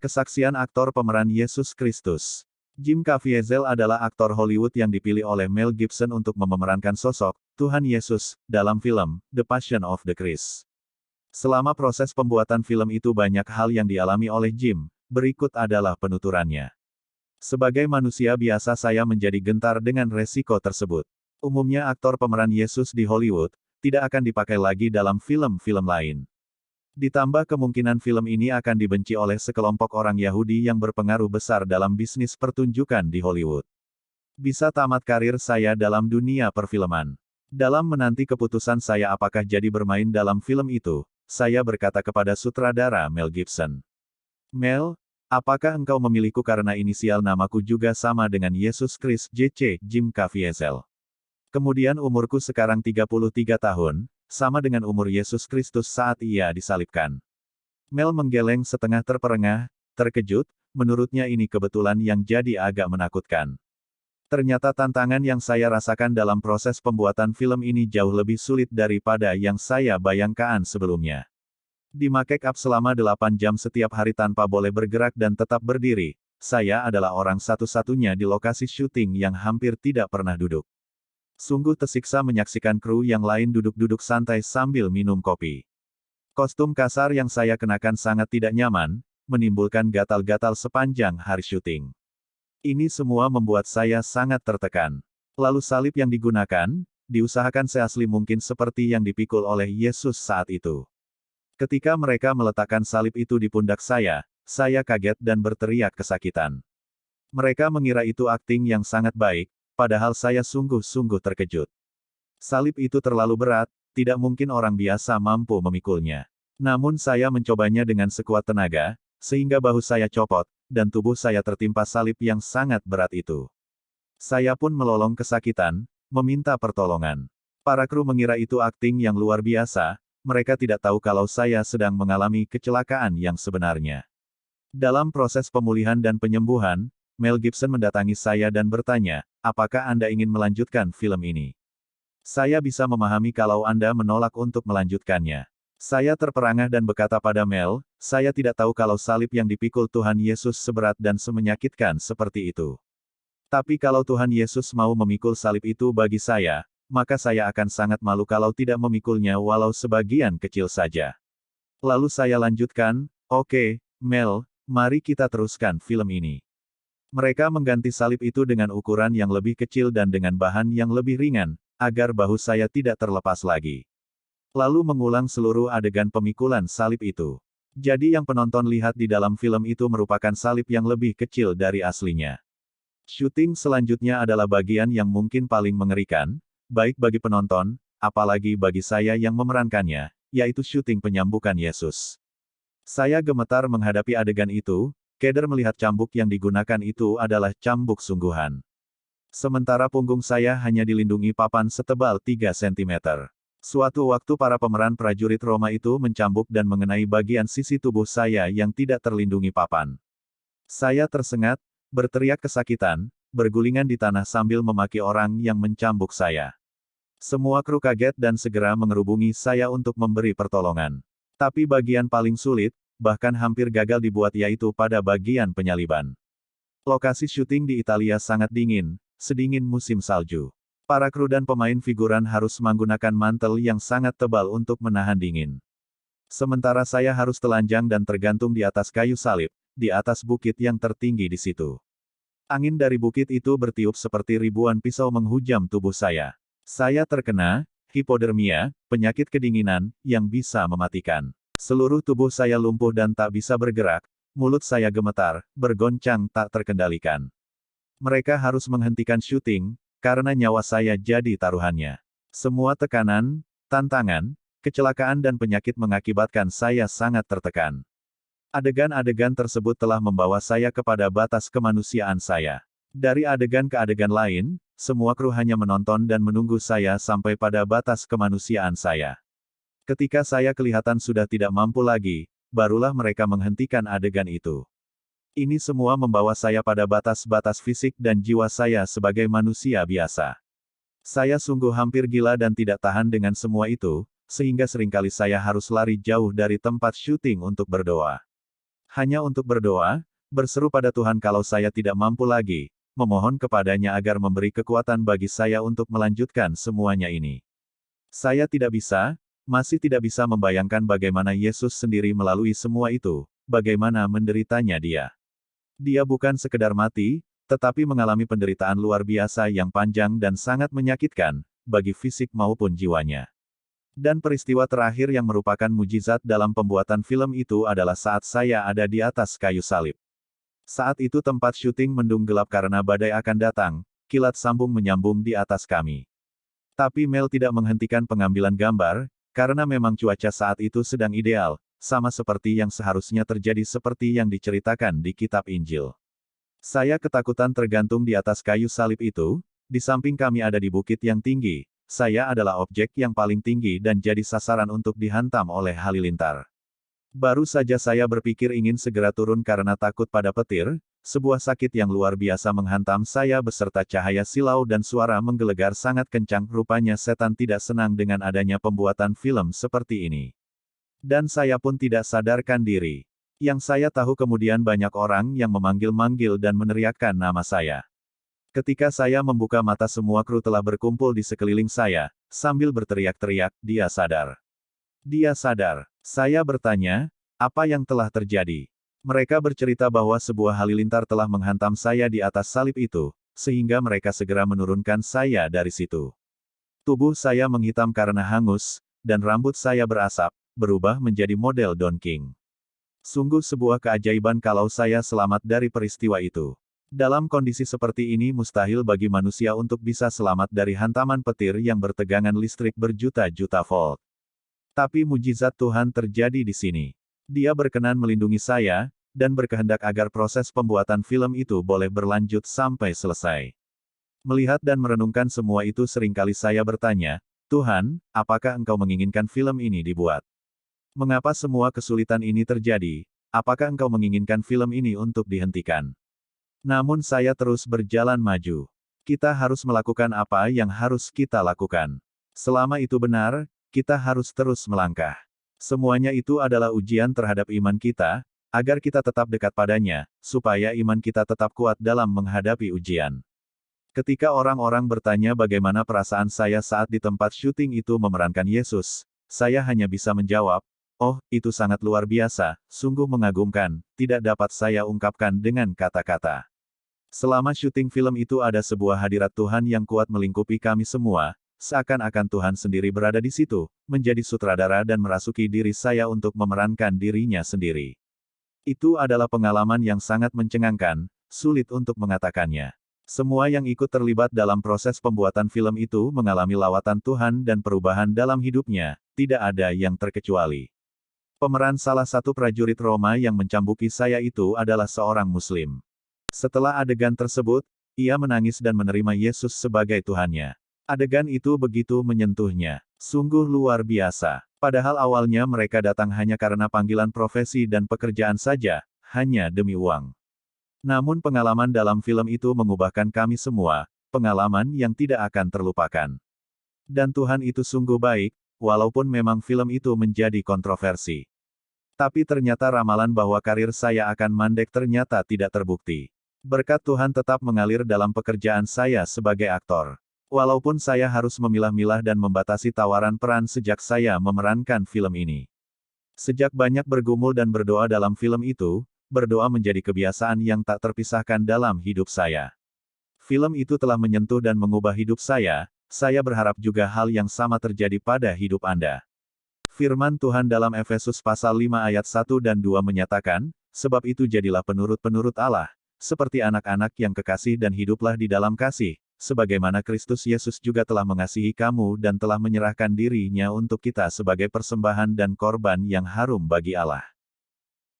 Kesaksian aktor pemeran Yesus Kristus. Jim Caviezel adalah aktor Hollywood yang dipilih oleh Mel Gibson untuk memerankan sosok Tuhan Yesus dalam film The Passion of the Christ. Selama proses pembuatan film itu banyak hal yang dialami oleh Jim. Berikut adalah penuturannya. Sebagai manusia biasa saya menjadi gentar dengan resiko tersebut. Umumnya aktor pemeran Yesus di Hollywood tidak akan dipakai lagi dalam film-film lain. Ditambah kemungkinan film ini akan dibenci oleh sekelompok orang Yahudi yang berpengaruh besar dalam bisnis pertunjukan di Hollywood. Bisa tamat karir saya dalam dunia perfilman. Dalam menanti keputusan saya apakah jadi bermain dalam film itu, saya berkata kepada sutradara Mel Gibson. Mel, apakah engkau memilihku karena inisial namaku juga sama dengan Yesus Kristus JC Jim Caviezel. Kemudian umurku sekarang 33 tahun, sama dengan umur Yesus Kristus saat ia disalibkan. Mel menggeleng setengah terperengah, terkejut, menurutnya ini kebetulan yang jadi agak menakutkan. Ternyata tantangan yang saya rasakan dalam proses pembuatan film ini jauh lebih sulit daripada yang saya bayangkan sebelumnya. Di make up selama 8 jam setiap hari tanpa boleh bergerak dan tetap berdiri, saya adalah orang satu-satunya di lokasi syuting yang hampir tidak pernah duduk. Sungguh tersiksa menyaksikan kru yang lain duduk-duduk santai sambil minum kopi. Kostum kasar yang saya kenakan sangat tidak nyaman, menimbulkan gatal-gatal sepanjang hari syuting. Ini semua membuat saya sangat tertekan. Lalu salib yang digunakan, diusahakan seasli mungkin seperti yang dipikul oleh Yesus saat itu. Ketika mereka meletakkan salib itu di pundak saya kaget dan berteriak kesakitan. Mereka mengira itu akting yang sangat baik, padahal saya sungguh-sungguh terkejut. Salib itu terlalu berat, tidak mungkin orang biasa mampu memikulnya. Namun saya mencobanya dengan sekuat tenaga, sehingga bahu saya copot, dan tubuh saya tertimpa salib yang sangat berat itu. Saya pun melolong kesakitan, meminta pertolongan. Para kru mengira itu akting yang luar biasa, mereka tidak tahu kalau saya sedang mengalami kecelakaan yang sebenarnya. Dalam proses pemulihan dan penyembuhan, Mel Gibson mendatangi saya dan bertanya, apakah Anda ingin melanjutkan film ini? Saya bisa memahami kalau Anda menolak untuk melanjutkannya. Saya terperangah dan berkata pada Mel, saya tidak tahu kalau salib yang dipikul Tuhan Yesus seberat dan semenyakitkan seperti itu. Tapi kalau Tuhan Yesus mau memikul salib itu bagi saya, maka saya akan sangat malu kalau tidak memikulnya walau sebagian kecil saja. Lalu saya lanjutkan, oke, Mel, mari kita teruskan film ini. Mereka mengganti salib itu dengan ukuran yang lebih kecil dan dengan bahan yang lebih ringan, agar bahu saya tidak terlepas lagi. Lalu mengulang seluruh adegan pemikulan salib itu. Jadi yang penonton lihat di dalam film itu merupakan salib yang lebih kecil dari aslinya. Syuting selanjutnya adalah bagian yang mungkin paling mengerikan, baik bagi penonton, apalagi bagi saya yang memerankannya, yaitu syuting penyambukan Yesus. Saya gemetar menghadapi adegan itu. Keder melihat cambuk yang digunakan itu adalah cambuk sungguhan. Sementara punggung saya hanya dilindungi papan setebal 3 cm. Suatu waktu para pemeran prajurit Roma itu mencambuk dan mengenai bagian sisi tubuh saya yang tidak terlindungi papan. Saya tersengat, berteriak kesakitan, bergulingan di tanah sambil memaki orang yang mencambuk saya. Semua kru kaget dan segera mengerubungi saya untuk memberi pertolongan. Tapi bagian paling sulit, bahkan hampir gagal dibuat yaitu pada bagian penyaliban. Lokasi syuting di Italia sangat dingin, sedingin musim salju. Para kru dan pemain figuran harus menggunakan mantel yang sangat tebal untuk menahan dingin. Sementara saya harus telanjang dan tergantung di atas kayu salib, di atas bukit yang tertinggi di situ. Angin dari bukit itu bertiup seperti ribuan pisau menghujam tubuh saya. Saya terkena hipotermia, penyakit kedinginan, yang bisa mematikan. Seluruh tubuh saya lumpuh dan tak bisa bergerak, mulut saya gemetar, bergoncang tak terkendalikan. Mereka harus menghentikan syuting, karena nyawa saya jadi taruhannya. Semua tekanan, tantangan, kecelakaan dan penyakit mengakibatkan saya sangat tertekan. Adegan-adegan tersebut telah membawa saya kepada batas kemanusiaan saya. Dari adegan ke adegan lain, semua kru hanya menonton dan menunggu saya sampai pada batas kemanusiaan saya. Ketika saya kelihatan sudah tidak mampu lagi, barulah mereka menghentikan adegan itu. Ini semua membawa saya pada batas-batas fisik dan jiwa saya sebagai manusia biasa. Saya sungguh hampir gila dan tidak tahan dengan semua itu, sehingga seringkali saya harus lari jauh dari tempat syuting untuk berdoa. Hanya untuk berdoa, berseru pada Tuhan kalau saya tidak mampu lagi, memohon kepadanya agar memberi kekuatan bagi saya untuk melanjutkan semuanya ini. Saya masih tidak bisa membayangkan bagaimana Yesus sendiri melalui semua itu, bagaimana menderitanya dia. Dia bukan sekedar mati, tetapi mengalami penderitaan luar biasa yang panjang dan sangat menyakitkan, bagi fisik maupun jiwanya. Dan peristiwa terakhir yang merupakan mujizat dalam pembuatan film itu adalah saat saya ada di atas kayu salib. Saat itu tempat syuting mendung gelap karena badai akan datang, kilat sambung menyambung di atas kami. Tapi Mel tidak menghentikan pengambilan gambar, karena memang cuaca saat itu sedang ideal, sama seperti yang seharusnya terjadi seperti yang diceritakan di kitab Injil. Saya ketakutan tergantung di atas kayu salib itu, di samping kami ada di bukit yang tinggi, saya adalah objek yang paling tinggi dan jadi sasaran untuk dihantam oleh halilintar. Baru saja saya berpikir ingin segera turun karena takut pada petir, sebuah sakit yang luar biasa menghantam saya beserta cahaya silau dan suara menggelegar sangat kencang. Rupanya setan tidak senang dengan adanya pembuatan film seperti ini. Dan saya pun tidak sadarkan diri. Yang saya tahu kemudian banyak orang yang memanggil-manggil dan meneriakkan nama saya. Ketika saya membuka mata semua kru telah berkumpul di sekeliling saya, sambil berteriak-teriak, dia sadar. Dia sadar. Saya bertanya, apa yang telah terjadi? Mereka bercerita bahwa sebuah halilintar telah menghantam saya di atas salib itu, sehingga mereka segera menurunkan saya dari situ. Tubuh saya menghitam karena hangus, dan rambut saya berasap, berubah menjadi model Don King. Sungguh sebuah keajaiban kalau saya selamat dari peristiwa itu. Dalam kondisi seperti ini mustahil bagi manusia untuk bisa selamat dari hantaman petir yang bertegangan listrik berjuta-juta volt. Tapi mujizat Tuhan terjadi di sini. Dia berkenan melindungi saya, dan berkehendak agar proses pembuatan film itu boleh berlanjut sampai selesai. Melihat dan merenungkan semua itu seringkali saya bertanya, Tuhan, apakah Engkau menginginkan film ini dibuat? Mengapa semua kesulitan ini terjadi? Apakah Engkau menginginkan film ini untuk dihentikan? Namun saya terus berjalan maju. Kita harus melakukan apa yang harus kita lakukan. Selama itu benar, kita harus terus melangkah. Semuanya itu adalah ujian terhadap iman kita, agar kita tetap dekat padanya, supaya iman kita tetap kuat dalam menghadapi ujian. Ketika orang-orang bertanya bagaimana perasaan saya saat di tempat syuting itu memerankan Yesus, saya hanya bisa menjawab, oh, itu sangat luar biasa, sungguh mengagumkan, tidak dapat saya ungkapkan dengan kata-kata. Selama syuting film itu ada sebuah hadirat Tuhan yang kuat melingkupi kami semua, seakan-akan Tuhan sendiri berada di situ, menjadi sutradara dan merasuki diri saya untuk memerankan dirinya sendiri. Itu adalah pengalaman yang sangat mencengangkan, sulit untuk mengatakannya. Semua yang ikut terlibat dalam proses pembuatan film itu mengalami lawatan Tuhan dan perubahan dalam hidupnya, tidak ada yang terkecuali. Pemeran salah satu prajurit Roma yang mencambuki saya itu adalah seorang Muslim. Setelah adegan tersebut, ia menangis dan menerima Yesus sebagai Tuhannya. Adegan itu begitu menyentuhnya. Sungguh luar biasa. Padahal awalnya mereka datang hanya karena panggilan profesi dan pekerjaan saja, hanya demi uang. Namun pengalaman dalam film itu mengubahkan kami semua, pengalaman yang tidak akan terlupakan. Dan Tuhan itu sungguh baik, walaupun memang film itu menjadi kontroversi. Tapi ternyata ramalan bahwa karir saya akan mandek ternyata tidak terbukti. Berkat Tuhan tetap mengalir dalam pekerjaan saya sebagai aktor. Walaupun saya harus memilah-milah dan membatasi tawaran peran sejak saya memerankan film ini. Sejak banyak bergumul dan berdoa dalam film itu, berdoa menjadi kebiasaan yang tak terpisahkan dalam hidup saya. Film itu telah menyentuh dan mengubah hidup saya berharap juga hal yang sama terjadi pada hidup Anda. Firman Tuhan dalam Efesus pasal 5 ayat 1 dan 2 menyatakan, sebab itu jadilah penurut-penurut Allah, seperti anak-anak yang kekasih dan hiduplah di dalam kasih, sebagaimana Kristus Yesus juga telah mengasihi kamu dan telah menyerahkan dirinya untuk kita sebagai persembahan dan korban yang harum bagi Allah.